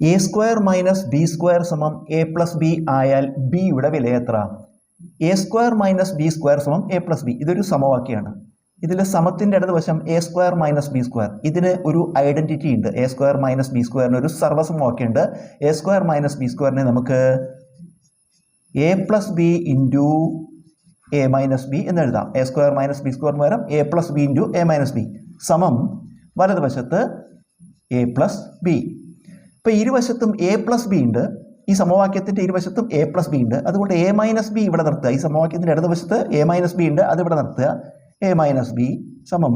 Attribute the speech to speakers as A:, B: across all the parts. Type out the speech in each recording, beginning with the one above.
A: A square minus B square സമം A plus B ആയാൽ ബിയുടെ വില എത്ര? A square minus B square സമം എ പ്ലസ് ബി. ഇതൊരു സമവാക്യമാണ്. ഇതിൽ സമത്തിൻ്റെ ഇടതുവശം A square minus B square. ഇതിന് ഒരു ഐഡന്റിറ്റി ഉണ്ട്. എ സ്ക്വയർ മൈനസ് ബി സ്ക്വയറിന് ഒരു സർവ്വസമവാക്യമുണ്ട്. എ സ്ക്വയർ മൈനസ് ബി സ്ക്വയറിനെ നമുക്ക് A plus B into A minus B എന്ന് എഴുതാം. എ സ്ക്വയർ മൈനസ് ബി സ്ക്വയറിന് പകരം A plus B into A minus B സമം വലതുവശത്ത് എ പ്ലസ് ബി. ഇപ്പോൾ ഇരുവശത്തും എ പ്ലസ് ബി ഉണ്ട്. ഈ സമവാക്യത്തിൻ്റെ ഇരുവശത്തും എ പ്ലസ് ബി ഉണ്ട്. അതുകൊണ്ട് എ മൈനസ് ബി ഇവിടെ നിർത്തുക. ഈ സമവാക്യത്തിൻ്റെ ഇടതുവശത്ത് എ മൈനസ് ബി ഉണ്ട്, അത് ഇവിടെ നിർത്തുക. എ മൈനസ് ബി സമം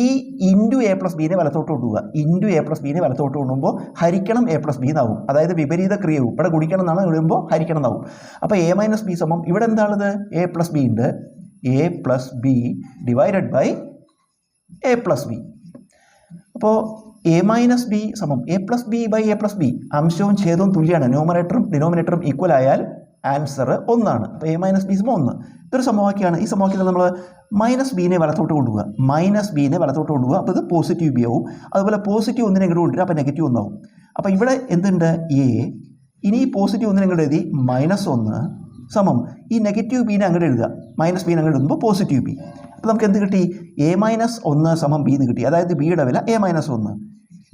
A: ഈ ഇൻറ്റു എ പ്ലസ് ബീനെ വലത്തോട്ട് കൊണ്ടുപോവുക. ഇൻറ്റു എ പ്ലസ് ബീനെ വലത്തോട്ട് കൊണ്ടുപോകുമ്പോൾ ഹരിക്കണം എ പ്ലസ് ബി എന്നാവും. അതായത് വിപരീത ക്രിയവും ഇവിടെ ഗുണിക്കണം എന്നാണ്, എഴുതുമ്പോൾ ഹരിക്കണം എന്നാവും. അപ്പോൾ എ മൈനസ് ബി സമം ഇവിടെ എന്താണത്? എ പ്ലസ് ബി ഉണ്ട്. A plus B divided by A plus B. അപ്പോൾ എ മൈനസ് ബി സമം A plus B by A plus B. അംശവും ഛേദവും തുല്യമാണ്. ന്യൂമറേറ്ററും ഡിനോമിനേറ്ററും ഈക്വൽ ആയാൽ ആൻസർ 1 ആണ്. അപ്പോൾ എ മൈനസ് ബി സമം 1. ഇതൊരു സമവാക്യമാണ്. ഈ സമവാക്യത്തിൽ നമ്മൾ മൈനസ് ബീനെ വലത്തോട്ട് കൊണ്ടുപോകുക. മൈനസ് ബീനെ വലത്തോട്ട് കൊണ്ടുപോകുക. അപ്പോൾ ഇത് പോസിറ്റീവ് ബി ആവും. അതുപോലെ പോസിറ്റീവ് ഒന്നിനെ ഇങ്ങോട്ട് കൊണ്ടുവരിക. അപ്പോൾ നെഗറ്റീവ് ഒന്നാവും. അപ്പോൾ ഇവിടെ എന്തുണ്ട്? എ. ഇനി ഈ പോസിറ്റീവ് ഒന്നിനെ ഇങ്ങോട്ട് എഴുതി -1 സമം ഈ നെഗറ്റീവ് ബീനെ അങ്ങോട്ട് എഴുതുക. മൈനസ് ബീനെ അങ്ങോട്ട് എഴുതുമ്പോൾ പോസിറ്റീവ് ബി. അപ്പോൾ നമുക്ക് എന്ത് കിട്ടി? എ മൈനസ് 1 സമം ബി എന്ന് കിട്ടി. അതായത് ബിയുടെ വില എ മൈനസ് 1.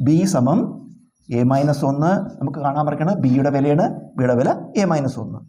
A: ബി സമം എ മൈനസ് 1. നമുക്ക് കാണാൻ പറ്റുന്നത് ബിയുടെ വിലയാണ്. ബിയുടെ വില എ മൈനസ് 1.